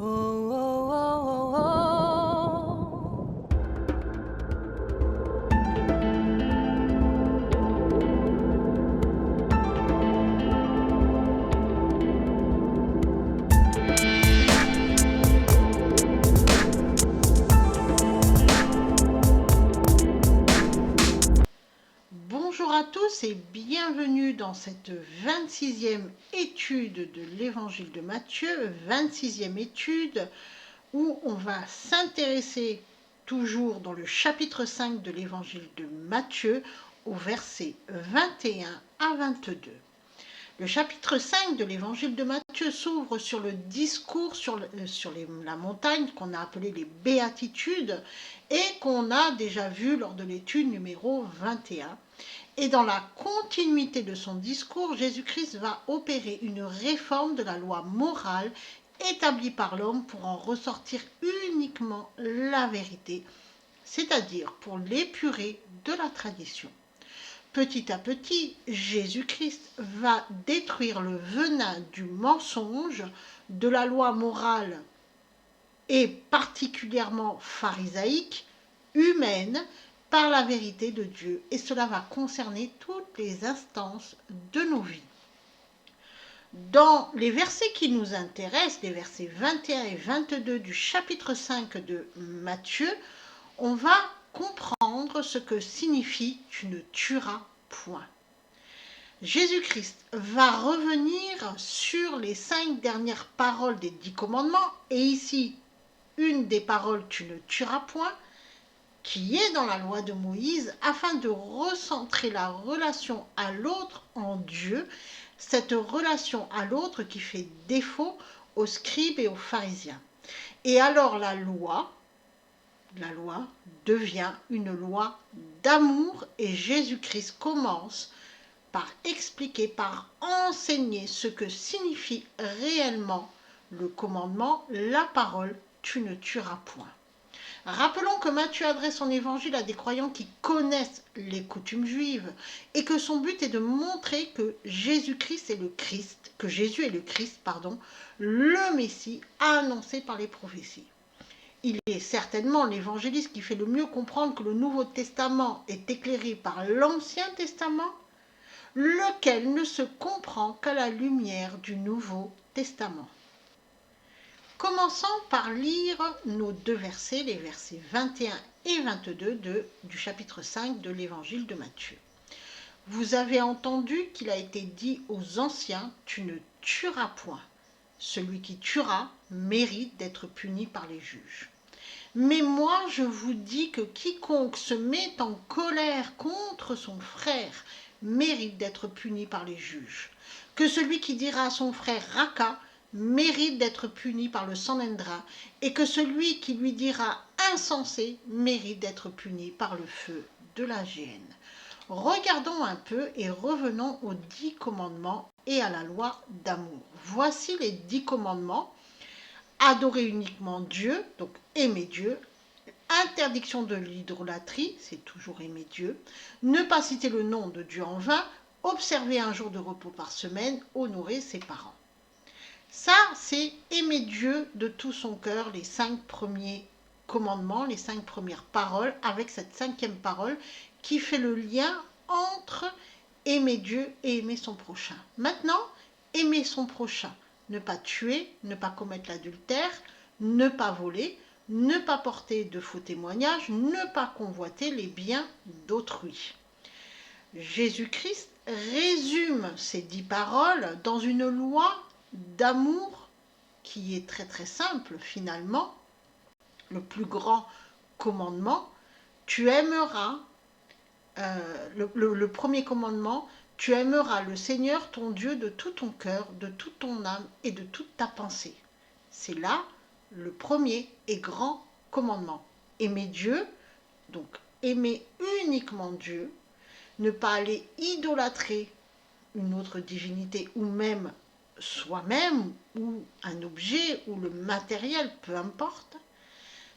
Oh, oh, oh, oh, oh. Bonjour à tous et bienvenue dans cette 26e étude de l'évangile de Matthieu, 26e étude où on va s'intéresser toujours dans le chapitre 5 de l'évangile de Matthieu au verset 21 à 22. Le chapitre 5 de l'évangile de Matthieu s'ouvre sur le discours sur la montagne qu'on a appelé les béatitudes et qu'on a déjà vu lors de l'étude numéro 21. Et dans la continuité de son discours, Jésus-Christ va opérer une réforme de la loi morale établie par l'homme pour en ressortir uniquement la vérité, c'est-à-dire pour l'épurer de la tradition. Petit à petit, Jésus-Christ va détruire le venin du mensonge, de la loi morale et particulièrement pharisaïque, humaine, par la vérité de Dieu. Et cela va concerner toutes les instances de nos vies. Dans les versets qui nous intéressent, les versets 21 et 22 du chapitre 5 de Matthieu, on va comprendre ce que signifie « tu ne tueras point ». Jésus-Christ va revenir sur les 5 dernières paroles des 10 commandements, et ici, une des paroles « tu ne tueras point », qui est dans la loi de Moïse, afin de recentrer la relation à l'autre en Dieu, cette relation à l'autre qui fait défaut aux scribes et aux pharisiens. Et alors la loi devient une loi d'amour et Jésus-Christ commence par expliquer, par enseigner ce que signifie réellement le commandement, la parole « tu ne tueras point ». Rappelons que Matthieu adresse son évangile à des croyants qui connaissent les coutumes juives et que son but est de montrer que Jésus est le Christ, le Messie annoncé par les prophéties. Il est certainement l'évangéliste qui fait le mieux comprendre que le Nouveau Testament est éclairé par l'Ancien Testament, lequel ne se comprend qu'à la lumière du Nouveau Testament. Commençons par lire nos 2 versets, les versets 21 et 22 du chapitre 5 de l'évangile de Matthieu. Vous avez entendu qu'il a été dit aux anciens, tu ne tueras point. Celui qui tuera mérite d'être puni par les juges. Mais moi je vous dis que quiconque se met en colère contre son frère mérite d'être puni par les juges. Que celui qui dira à son frère Raka mérite d'être puni par le Sanhédrin, et que celui qui lui dira insensé mérite d'être puni par le feu de la géhenne. Regardons un peu et revenons aux 10 commandements et à la loi d'amour. Voici les 10 commandements. Adorer uniquement Dieu, donc aimer Dieu. Interdiction de l'idolâtrie, c'est toujours aimer Dieu. Ne pas citer le nom de Dieu en vain. Observer un jour de repos par semaine. Honorer ses parents. Ça, c'est aimer Dieu de tout son cœur, les 5 premiers commandements, les 5 premières paroles, avec cette 5e parole qui fait le lien entre aimer Dieu et aimer son prochain. Maintenant, aimer son prochain. Ne pas tuer, ne pas commettre l'adultère, ne pas voler, ne pas porter de faux témoignages, ne pas convoiter les biens d'autrui. Jésus-Christ résume ces 10 paroles dans une loi d'amour qui est très très simple finalement. Le plus grand commandement, tu aimeras, le premier commandement, tu aimeras le Seigneur ton Dieu de tout ton cœur, de toute ton âme et de toute ta pensée. C'est là le premier et grand commandement. Aimer Dieu, donc aimer uniquement Dieu, ne pas aller idolâtrer une autre divinité ou même soi-même ou un objet ou le matériel, peu importe.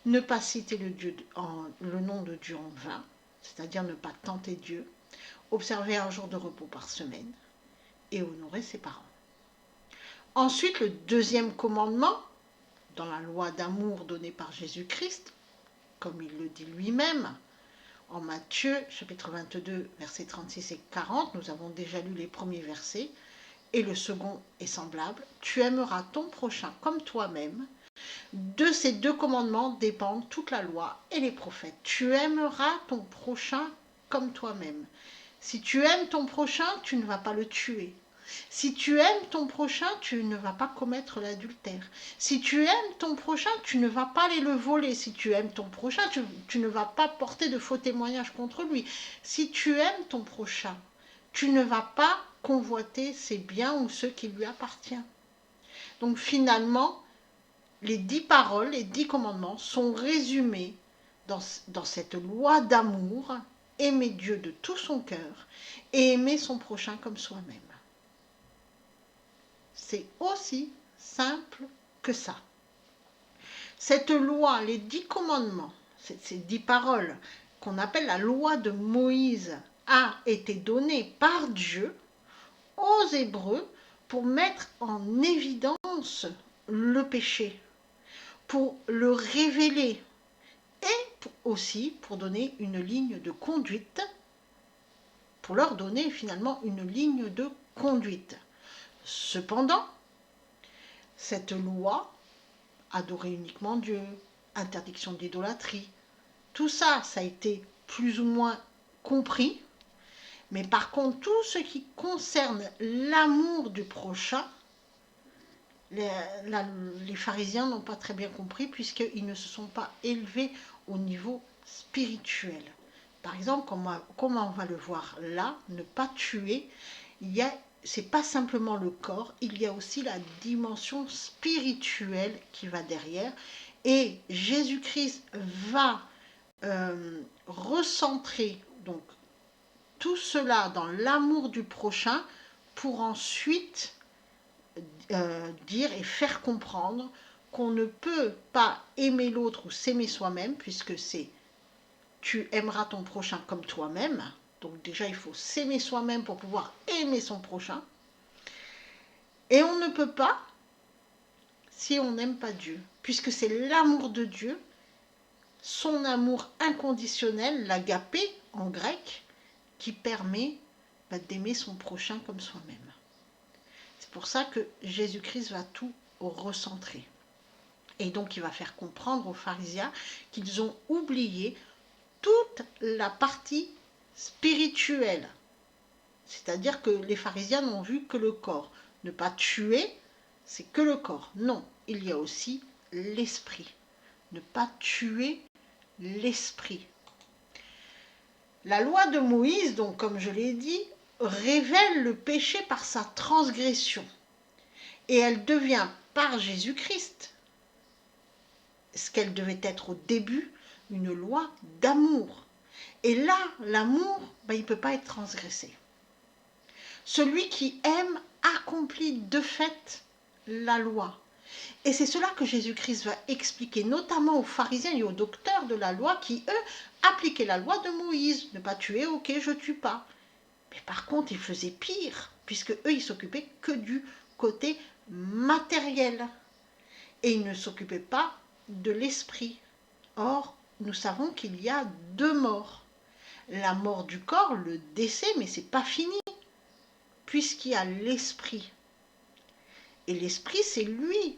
Ne pas citer le nom de Dieu en vain, c'est-à-dire ne pas tenter Dieu. Observer un jour de repos par semaine et honorer ses parents. Ensuite, le 2e commandement, dans la loi d'amour donnée par Jésus-Christ, comme il le dit lui-même. En Matthieu, chapitre 22, versets 36 et 40, nous avons déjà lu les premiers versets, et le second est semblable. Tu aimeras ton prochain comme toi-même. De ces deux commandements dépendent toute la loi et les prophètes. Tu aimeras ton prochain comme toi-même. Si tu aimes ton prochain, tu ne vas pas le tuer. Si tu aimes ton prochain, tu ne vas pas commettre l'adultère. Si tu aimes ton prochain, tu ne vas pas aller le voler. Si tu aimes ton prochain, tu ne vas pas porter de faux témoignages contre lui. Si tu aimes ton prochain, tu ne vas pas convoiter ses biens ou ceux qui lui appartiennent. Donc finalement, les 10 paroles, les 10 commandements sont résumés dans cette loi d'amour, aimer Dieu de tout son cœur et aimer son prochain comme soi-même. C'est aussi simple que ça. Cette loi, les 10 commandements, ces 10 paroles qu'on appelle la loi de Moïse, a été donnée par Dieu aux Hébreux pour mettre en évidence le péché, pour le révéler et aussi pour donner une ligne de conduite, pour leur donner finalement une ligne de conduite. Cependant, cette loi, adorer uniquement Dieu, interdiction d'idolâtrie, tout ça, ça a été plus ou moins compris, mais par contre, tout ce qui concerne l'amour du prochain, les pharisiens n'ont pas très bien compris puisqu'ils ne se sont pas élevés au niveau spirituel. Par exemple, comme on va le voir là, ne pas tuer, c'est pas simplement le corps, il y a aussi la dimension spirituelle qui va derrière. Et Jésus-Christ va recentrer donc tout cela dans l'amour du prochain pour ensuite dire et faire comprendre qu'on ne peut pas aimer l'autre ou s'aimer soi-même, puisque c'est tu aimeras ton prochain comme toi-même. Donc déjà, il faut s'aimer soi-même pour pouvoir aimer son prochain. Et on ne peut pas si on n'aime pas Dieu, puisque c'est l'amour de Dieu, son amour inconditionnel, l'agapé en grec, qui permet d'aimer son prochain comme soi-même. C'est pour ça que Jésus-Christ va tout recentrer. Et donc, il va faire comprendre aux pharisiens qu'ils ont oublié toute la partie spirituelle. C'est-à-dire que les pharisiens n'ont vu que le corps. Ne pas tuer, c'est que le corps. Non, il y a aussi l'esprit. Ne pas tuer l'esprit. La loi de Moïse, donc comme je l'ai dit, révèle le péché par sa transgression. Et elle devient par Jésus-Christ ce qu'elle devait être au début, une loi d'amour. Et là, l'amour, il ne peut pas être transgressé. Celui qui aime accomplit de fait la loi. Et c'est cela que Jésus-Christ va expliquer, notamment aux pharisiens et aux docteurs de la loi qui, eux, appliquaient la loi de Moïse. Ne pas tuer, ok, je tue pas. Mais par contre, ils faisaient pire, puisque eux, ils s'occupaient que du côté matériel. Et ils ne s'occupaient pas de l'esprit. Or, nous savons qu'il y a 2 morts. La mort du corps, le décès, mais c'est pas fini, puisqu'il y a l'esprit. Et l'esprit, c'est lui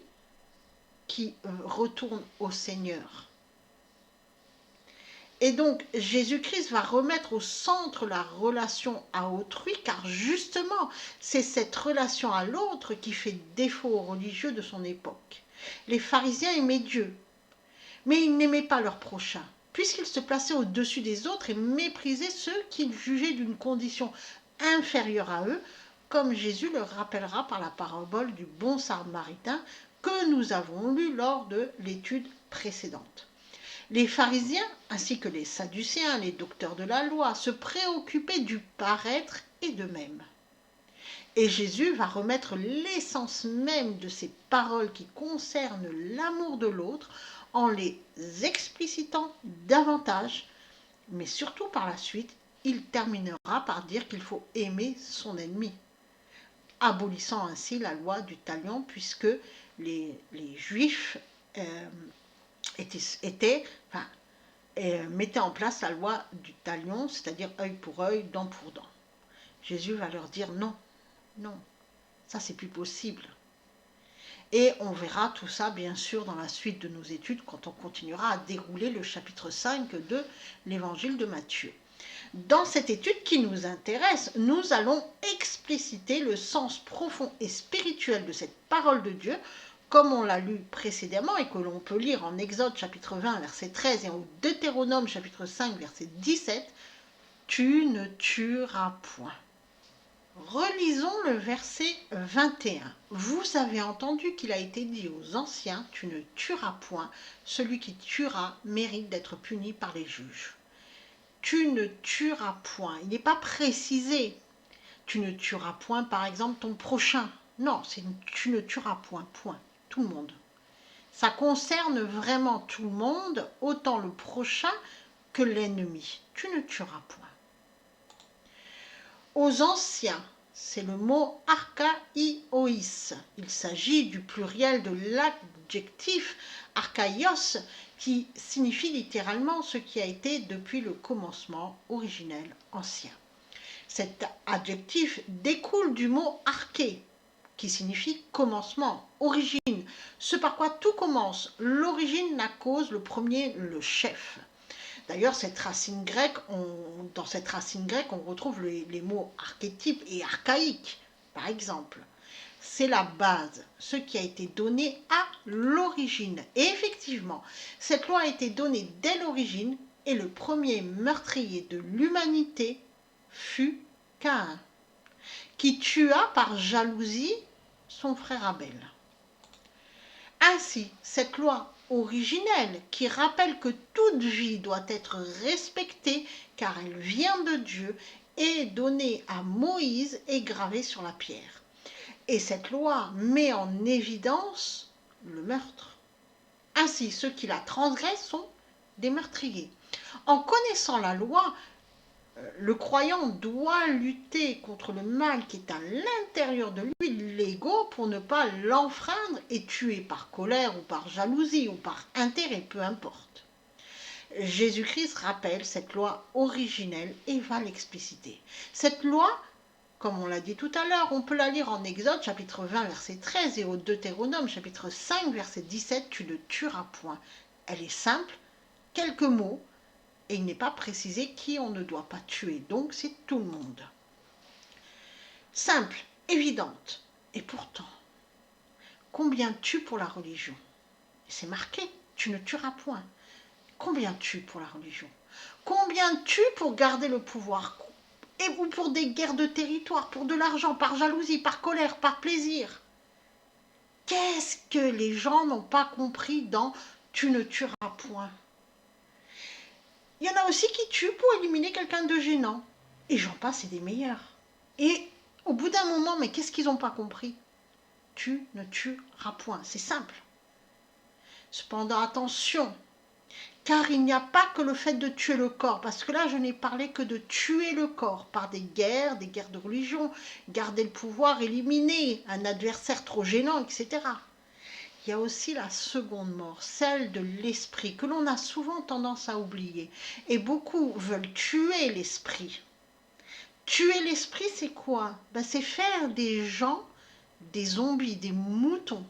qui retourne au Seigneur. Et donc, Jésus-Christ va remettre au centre la relation à autrui, car justement, c'est cette relation à l'autre qui fait défaut aux religieux de son époque. Les pharisiens aimaient Dieu, mais ils n'aimaient pas leur prochain, puisqu'ils se plaçaient au-dessus des autres et méprisaient ceux qu'ils jugeaient d'une condition inférieure à eux, comme Jésus le rappellera par la parabole du bon samaritain que nous avons lue lors de l'étude précédente. Les pharisiens, ainsi que les sadducéens, les docteurs de la loi, se préoccupaient du paraître et d'eux-mêmes. Et Jésus va remettre l'essence même de ces paroles qui concernent l'amour de l'autre en les explicitant davantage, mais surtout par la suite, il terminera par dire qu'il faut aimer son ennemi, abolissant ainsi la loi du talion, puisque les Juifs mettait en place la loi du talion, c'est-à-dire œil pour œil, dent pour dent. Jésus va leur dire non, non, ça c'est plus possible. Et on verra tout ça bien sûr dans la suite de nos études quand on continuera à dérouler le chapitre 5 de l'évangile de Matthieu. Dans cette étude qui nous intéresse, nous allons expliciter le sens profond et spirituel de cette parole de Dieu, comme on l'a lu précédemment et que l'on peut lire en Exode chapitre 20 verset 13 et en Deutéronome chapitre 5 verset 17, « Tu ne tueras point ». Relisons le verset 21. « Vous avez entendu qu'il a été dit aux anciens, tu ne tueras point, celui qui tuera mérite d'être puni par les juges. » Tu ne tueras point, il n'est pas précisé. Tu ne tueras point par exemple ton prochain. Non, c'est tu ne tueras point, point, tout le monde. Ça concerne vraiment tout le monde, autant le prochain que l'ennemi. Tu ne tueras point. Aux anciens, c'est le mot archaïoïs. Il s'agit du pluriel de l'adjectif archaïos qui signifie littéralement ce qui a été depuis le commencement originel ancien. Cet adjectif découle du mot arché qui signifie commencement, origine, ce par quoi tout commence, l'origine, la cause, le premier, le chef. D'ailleurs, dans cette racine grecque, on retrouve les mots archétype et archaïque, par exemple. C'est la base, ce qui a été donné à l'origine. Et effectivement, cette loi a été donnée dès l'origine et le premier meurtrier de l'humanité fut Caïn, qui tua par jalousie son frère Abel. Ainsi, cette loi originelle qui rappelle que toute vie doit être respectée car elle vient de Dieu est donnée à Moïse et gravée sur la pierre. Et cette loi met en évidence le meurtre. Ainsi, ceux qui la transgressent sont des meurtriers. En connaissant la loi, le croyant doit lutter contre le mal qui est à l'intérieur de lui, l'ego, pour ne pas l'enfreindre et tuer par colère ou par jalousie ou par intérêt, peu importe. Jésus-Christ rappelle cette loi originelle et va l'expliciter. Cette loi, comme on l'a dit tout à l'heure, on peut la lire en Exode chapitre 20 verset 13 et au Deutéronome chapitre 5 verset 17, « Tu ne tueras point ». Elle est simple, quelques mots, et il n'est pas précisé qui on ne doit pas tuer, donc c'est tout le monde. Simple, évidente, et pourtant, combien tue pour la religion? C'est marqué, tu ne tueras point. Combien tue pour la religion? Combien tue pour garder le pouvoir? Ou pour des guerres de territoire, pour de l'argent, par jalousie, par colère, par plaisir? Qu'est-ce que les gens n'ont pas compris dans « tu ne tueras point » ? Il y en a aussi qui tuent pour éliminer quelqu'un de gênant. Et j'en passe, et des meilleurs. Et au bout d'un moment, mais qu'est-ce qu'ils n'ont pas compris? Tu ne tueras point. C'est simple. Cependant, attention, car il n'y a pas que le fait de tuer le corps, parce que là, je n'ai parlé que de tuer le corps par des guerres de religion, garder le pouvoir, éliminer un adversaire trop gênant, etc. Il y a aussi la seconde mort, celle de l'esprit, que l'on a souvent tendance à oublier. Et beaucoup veulent tuer l'esprit. Tuer l'esprit, c'est quoi? C'est faire des gens, des zombies, des moutons,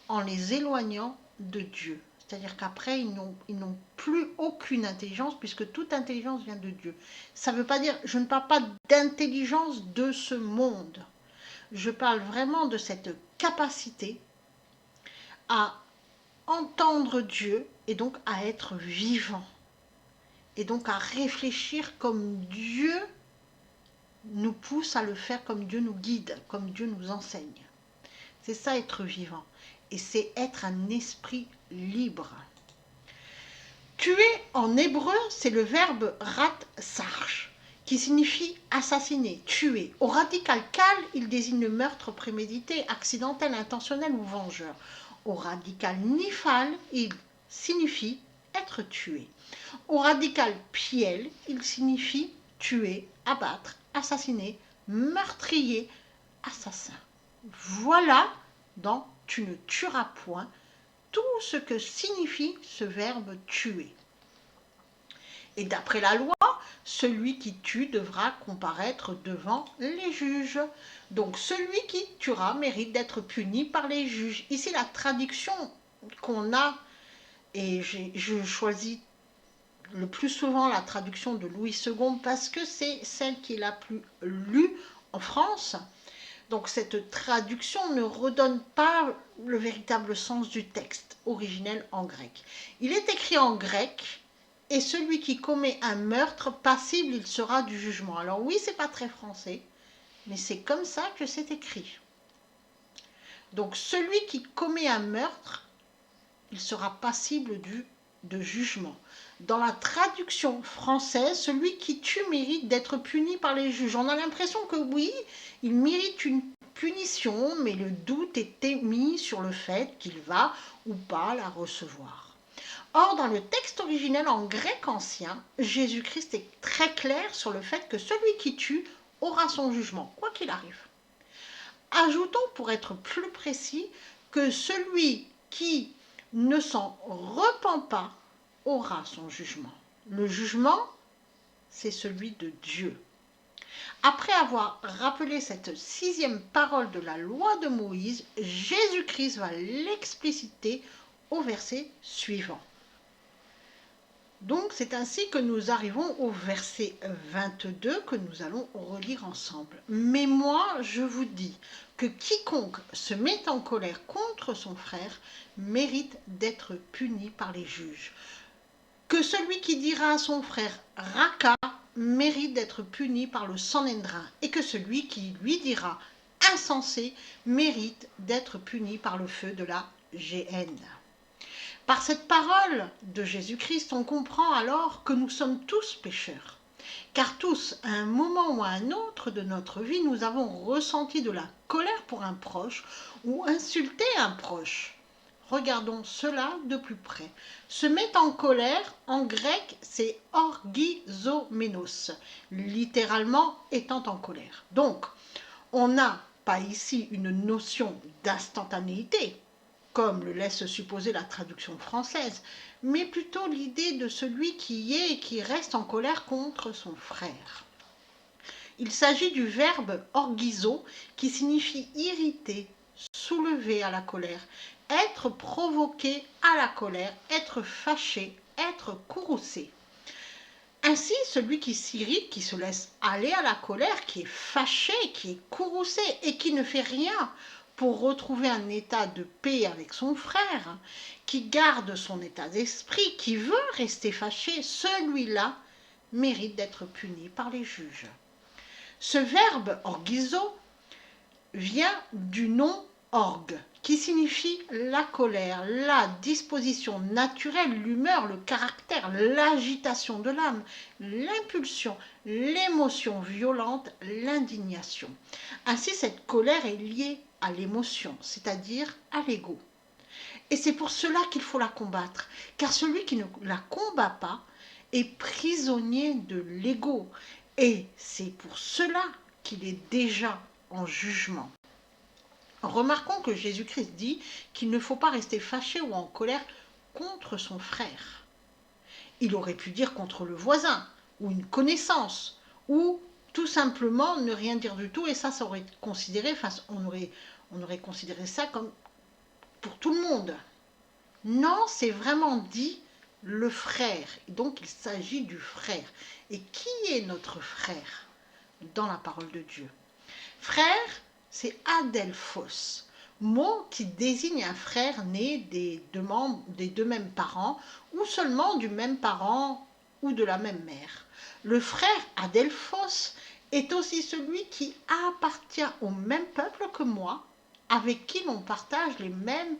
en les éloignant de Dieu. C'est-à-dire qu'après, ils n'ont plus aucune intelligence, puisque toute intelligence vient de Dieu. Ça ne veut pas dire, je ne parle pas d'intelligence de ce monde. Je parle vraiment de cette capacité à entendre Dieu et donc à être vivant et donc à réfléchir comme Dieu nous pousse à le faire, comme Dieu nous guide, comme Dieu nous enseigne. C'est ça être vivant et c'est être un esprit libre. Tuer en hébreu, c'est le verbe rat-sarch qui signifie assassiner, tuer. Au radical kal, il désigne le meurtre prémédité, accidentel, intentionnel ou vengeur. Au radical nifal, il signifie être tué. Au radical piel, il signifie tuer, abattre, assassiner, meurtrier, assassin. Voilà dans « tu ne tueras point » tout ce que signifie ce verbe tuer. Et d'après la loi, celui qui tue devra comparaître devant les juges. Donc celui qui tuera mérite d'être puni par les juges. Ici, la traduction qu'on a, et je choisis le plus souvent la traduction de Louis II parce que c'est celle qui est la plus lue en France. Donc cette traduction ne redonne pas le véritable sens du texte originel en grec. Il est écrit en grec et celui qui commet un meurtre passible, il sera du jugement. Alors oui, c'est pas très français, mais c'est comme ça que c'est écrit. Donc celui qui commet un meurtre, il sera passible de jugement. Dans la traduction française, celui qui tue mérite d'être puni par les juges. On a l'impression que oui, il mérite une punition, mais le doute est émis sur le fait qu'il va ou pas la recevoir. Or, dans le texte originel en grec ancien, Jésus-Christ est très clair sur le fait que celui qui tue aura son jugement, quoi qu'il arrive. Ajoutons, pour être plus précis, que celui qui ne s'en repent pas aura son jugement. Le jugement, c'est celui de Dieu. Après avoir rappelé cette 6e parole de la loi de Moïse, Jésus-Christ va l'expliciter au verset suivant. Donc c'est ainsi que nous arrivons au verset 22 que nous allons relire ensemble. Mais moi, je vous dis que quiconque se met en colère contre son frère mérite d'être puni par les juges. Que celui qui dira à son frère « Raka » mérite d'être puni par le Sanhédrin et que celui qui lui dira « Insensé » mérite d'être puni par le feu de la géhenne. Par cette parole de Jésus-Christ, on comprend alors que nous sommes tous pécheurs. Car tous, à un moment ou à un autre de notre vie, nous avons ressenti de la colère pour un proche ou insulté un proche. Regardons cela de plus près. Se mettre en colère, en grec, c'est orgizoménos, littéralement étant en colère. Donc, on n'a pas ici une notion d'instantanéité, comme le laisse supposer la traduction française, mais plutôt l'idée de celui qui est et qui reste en colère contre son frère. Il s'agit du verbe orgizo qui signifie irriter, soulever à la colère, être provoqué à la colère, être fâché, être courroucé. Ainsi, celui qui s'irrite, qui se laisse aller à la colère, qui est fâché, qui est courroucé et qui ne fait rien pour retrouver un état de paix avec son frère, qui garde son état d'esprit, qui veut rester fâché, celui-là mérite d'être puni par les juges. Ce verbe orgizo vient du nom orgue, qui signifie la colère, la disposition naturelle, l'humeur, le caractère, l'agitation de l'âme, l'impulsion, l'émotion violente, l'indignation. Ainsi, cette colère est liée à l'émotion, c'est-à-dire à l'ego. Et c'est pour cela qu'il faut la combattre, car celui qui ne la combat pas est prisonnier de l'ego. Et c'est pour cela qu'il est déjà en jugement. Remarquons que Jésus-Christ dit qu'il ne faut pas rester fâché ou en colère contre son frère. Il aurait pu dire contre le voisin, ou une connaissance, ou tout simplement ne rien dire du tout, et ça aurait été considéré, enfin, on aurait considéré ça comme pour tout le monde. Non, c'est vraiment dit le frère. Donc il s'agit du frère. Et qui est notre frère dans la parole de Dieu? Frère, c'est adelphos, mot qui désigne un frère né des deux mêmes parents, ou seulement du même parent ou de la même mère. Le frère adelphos est aussi celui qui appartient au même peuple que moi, avec qui l'on partage les mêmes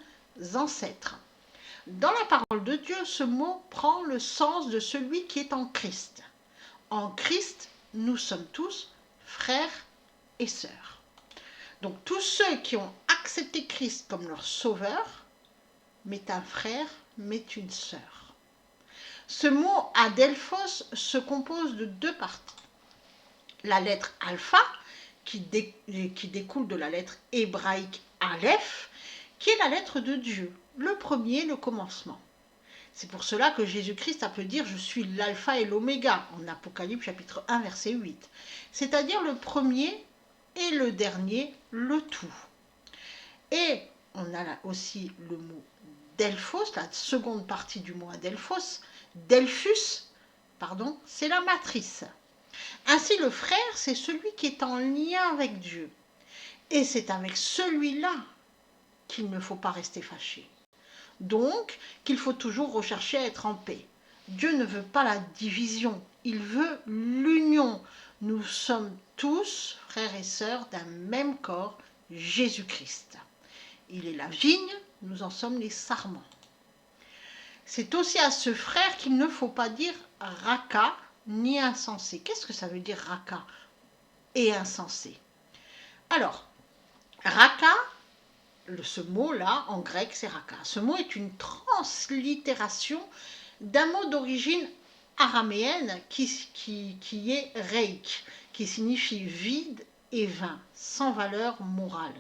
ancêtres. Dans la parole de Dieu, ce mot prend le sens de celui qui est en Christ. En Christ, nous sommes tous frères et sœurs. Donc tous ceux qui ont accepté Christ comme leur sauveur, met un frère, met une sœur. Ce mot adelphos se compose de deux parties. La lettre alpha, qui découle de la lettre hébraïque aleph, qui est la lettre de Dieu, le premier, le commencement. C'est pour cela que Jésus-Christ a pu dire « Je suis l'alpha et l'oméga » en Apocalypse chapitre 1 verset 8. C'est-à-dire le premier et le dernier, le tout. Et on a là aussi le mot Delphos, la seconde partie du mot Delphos, Delphus, pardon, c'est la matrice. Ainsi le frère, c'est celui qui est en lien avec Dieu. Et c'est avec celui-là qu'il ne faut pas rester fâché. Donc, qu'il faut toujours rechercher à être en paix. Dieu ne veut pas la division, il veut l'union. Nous sommes tous frères et sœurs d'un même corps, Jésus-Christ. Il est la vigne, nous en sommes les sarments. C'est aussi à ce frère qu'il ne faut pas dire raka ni insensé. Qu'est-ce que ça veut dire raka et insensé? Alors, raka, ce mot-là, en grec, c'est raka. Ce mot est une translittération d'un mot d'origine araméenne qui est reik, qui signifie vide et vain, sans valeur morale.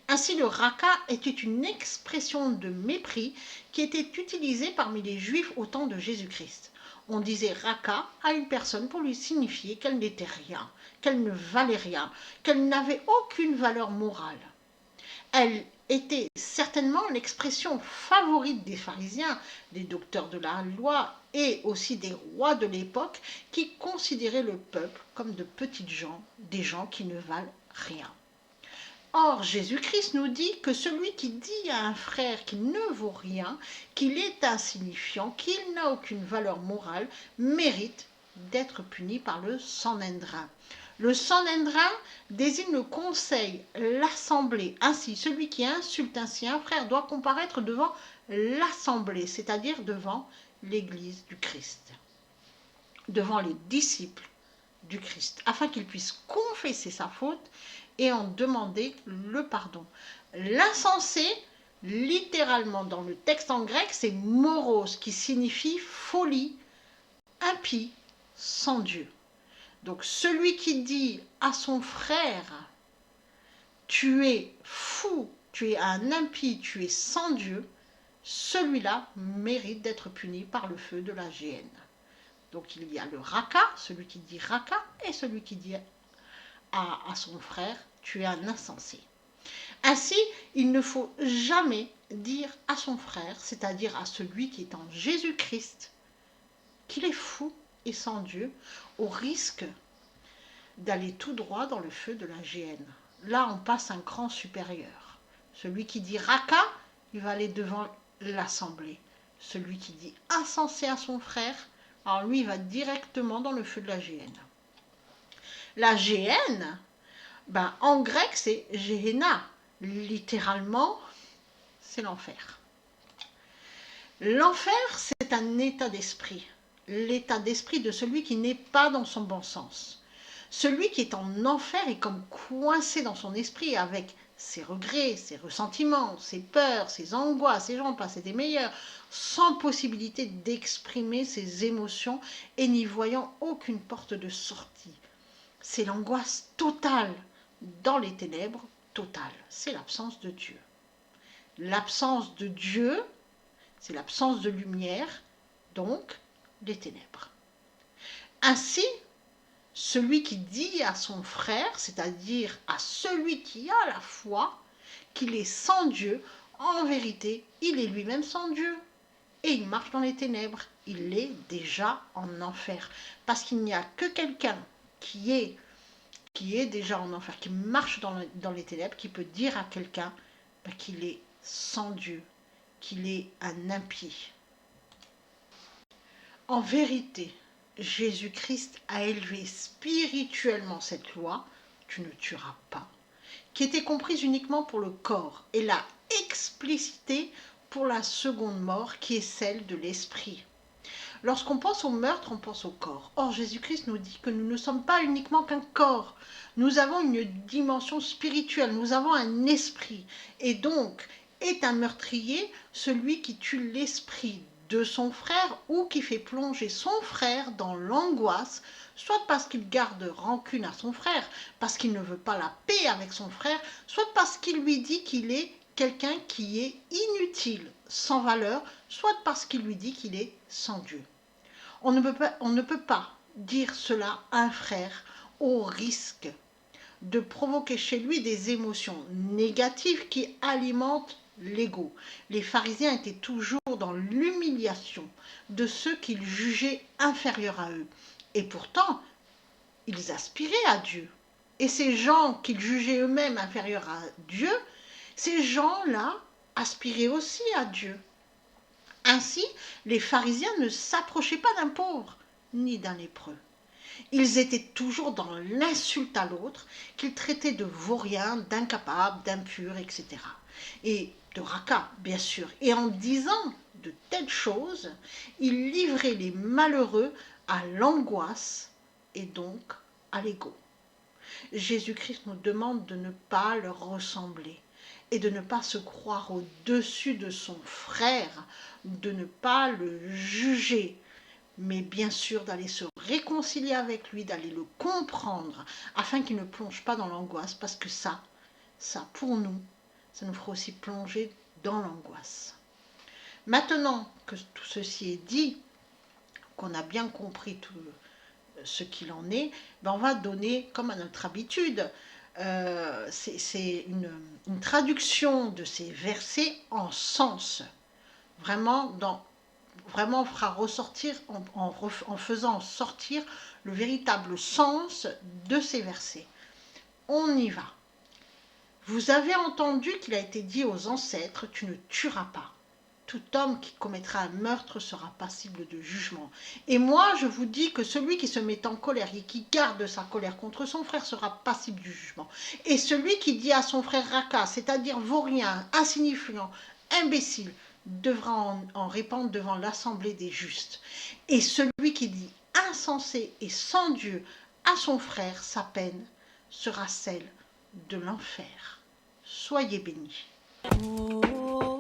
Ainsi, le raka était une expression de mépris qui était utilisée parmi les Juifs au temps de Jésus-Christ. On disait raka à une personne pour lui signifier qu'elle n'était rien, qu'elle ne valait rien, qu'elle n'avait aucune valeur morale. Elle était certainement l'expression favorite des pharisiens, des docteurs de la loi et aussi des rois de l'époque qui considéraient le peuple comme de petites gens, des gens qui ne valent rien. Or, Jésus-Christ nous dit que celui qui dit à un frère qu'il ne vaut rien, qu'il est insignifiant, qu'il n'a aucune valeur morale, mérite d'être puni par le Sanhédrin. Le Sanhédrin désigne le conseil, l'assemblée. Ainsi, celui qui insulte ainsi un frère doit comparaître devant l'assemblée, c'est-à-dire devant l'Église du Christ, devant les disciples du Christ, afin qu'il puisse confesser sa faute et en demander le pardon. L'insensé, littéralement dans le texte en grec, c'est moros, qui signifie folie, impie, sans Dieu. Donc celui qui dit à son frère « tu es fou, tu es un impie, tu es sans Dieu », celui-là mérite d'être puni par le feu de la géhenne. Donc il y a le raka, celui qui dit raka, et celui qui dit à son frère « tu es un insensé ». Ainsi, il ne faut jamais dire à son frère, c'est-à-dire à celui qui est en Jésus-Christ, qu'il est fou et sans Dieu, au risque d'aller tout droit dans le feu de la géhenne. Là, on passe un cran supérieur. Celui qui dit raka, il va aller devant l'assemblée. Celui qui dit insensé à son frère, alors lui, il va directement dans le feu de la géhenne. La géhenne, en grec, c'est Gehenna. Littéralement, c'est l'enfer. L'enfer, c'est un état d'esprit. L'état d'esprit de celui qui n'est pas dans son bon sens. Celui qui est en enfer est comme coincé dans son esprit avec ses regrets, ses ressentiments, ses peurs, ses angoisses, et j'en passe, et des meilleurs, sans possibilité d'exprimer ses émotions et n'y voyant aucune porte de sortie. C'est l'angoisse totale dans les ténèbres, totale. C'est l'absence de Dieu. L'absence de Dieu, c'est l'absence de lumière, donc les ténèbres. Ainsi, celui qui dit à son frère, c'est-à-dire à celui qui a la foi, qu'il est sans Dieu, en vérité, il est lui-même sans Dieu. Et il marche dans les ténèbres. Il est déjà en enfer. Parce qu'il n'y a que quelqu'un qui est déjà en enfer, qui marche dans les ténèbres, qui peut dire à quelqu'un qu'il est sans Dieu, qu'il est un impie. En vérité, Jésus-Christ a élevé spirituellement cette loi, tu ne tueras pas, qui était comprise uniquement pour le corps, et l'a explicitée pour la seconde mort, qui est celle de l'esprit. Lorsqu'on pense au meurtre, on pense au corps. Or, Jésus-Christ nous dit que nous ne sommes pas uniquement qu'un corps. Nous avons une dimension spirituelle, nous avons un esprit. Et donc, est un meurtrier celui qui tue l'esprit de son frère ou qui fait plonger son frère dans l'angoisse, soit parce qu'il garde rancune à son frère, parce qu'il ne veut pas la paix avec son frère, soit parce qu'il lui dit qu'il est quelqu'un qui est inutile, sans valeur, soit parce qu'il lui dit qu'il est sans Dieu. On ne peut pas dire cela à un frère au risque de provoquer chez lui des émotions négatives qui alimentent l'ego. Les pharisiens étaient toujours dans l'humiliation de ceux qu'ils jugeaient inférieurs à eux. Et pourtant, ils aspiraient à Dieu. Et ces gens qu'ils jugeaient eux-mêmes inférieurs à Dieu, ces gens-là aspiraient aussi à Dieu. Ainsi, les pharisiens ne s'approchaient pas d'un pauvre ni d'un lépreux. Ils étaient toujours dans l'insulte à l'autre, qu'ils traitaient de vaurien, d'incapable, d'impur, etc. Et de raca, bien sûr. Et en disant de telles choses, ils livraient les malheureux à l'angoisse et donc à l'ego. Jésus-Christ nous demande de ne pas leur ressembler et de ne pas se croire au-dessus de son frère, de ne pas le juger, mais bien sûr d'aller se réconcilier avec lui, d'aller le comprendre, afin qu'il ne plonge pas dans l'angoisse, parce que ça pour nous, ça nous fera aussi plonger dans l'angoisse. Maintenant que tout ceci est dit, qu'on a bien compris tout ce qu'il en est, ben on va donner, comme à notre habitude, c'est une traduction de ces versets en sens, vraiment vraiment fera ressortir, en faisant sortir le véritable sens de ces versets. On y va. Vous avez entendu qu'il a été dit aux ancêtres, tu ne tueras pas. Tout homme qui commettra un meurtre sera passible de jugement. Et moi, je vous dis que celui qui se met en colère et qui garde sa colère contre son frère sera passible du jugement. Et celui qui dit à son frère raca, c'est-à-dire vaurien, insignifiant, imbécile, devra en répandre devant l'assemblée des justes. Et celui qui dit insensé et sans Dieu à son frère, sa peine sera celle de l'enfer. Soyez bénis. Oh.